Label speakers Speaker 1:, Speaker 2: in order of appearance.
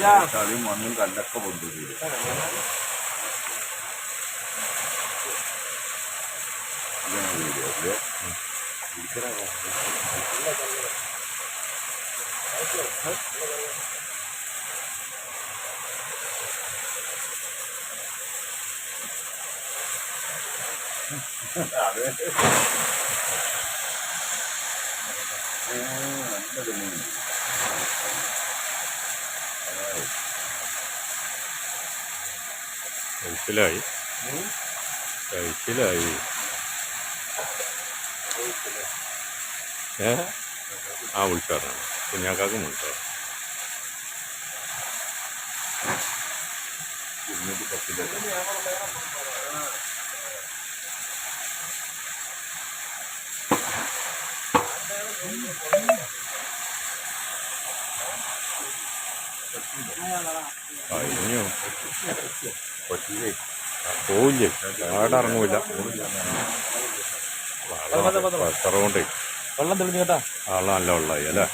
Speaker 1: ചളിയും മണ്ണും കല്ലൊക്കെ കൊണ്ടുവരും. അതെ
Speaker 2: കഴിച്ചിലായി കഴിച്ചിലായി. ആ വിളിച്ചാറാണ് കുഞ്ഞാക്കാക്കും വിളിച്ചാറ്.
Speaker 1: 210.
Speaker 2: കഴിഞ്ഞു പോവില്ലേ, കാട് ഇറങ്ങൂല. കൊണ്ട്
Speaker 3: വെള്ളം തെളിഞ്ഞു കേട്ടാ.
Speaker 2: വെള്ളം നല്ല വെള്ളമായി അല്ലേ.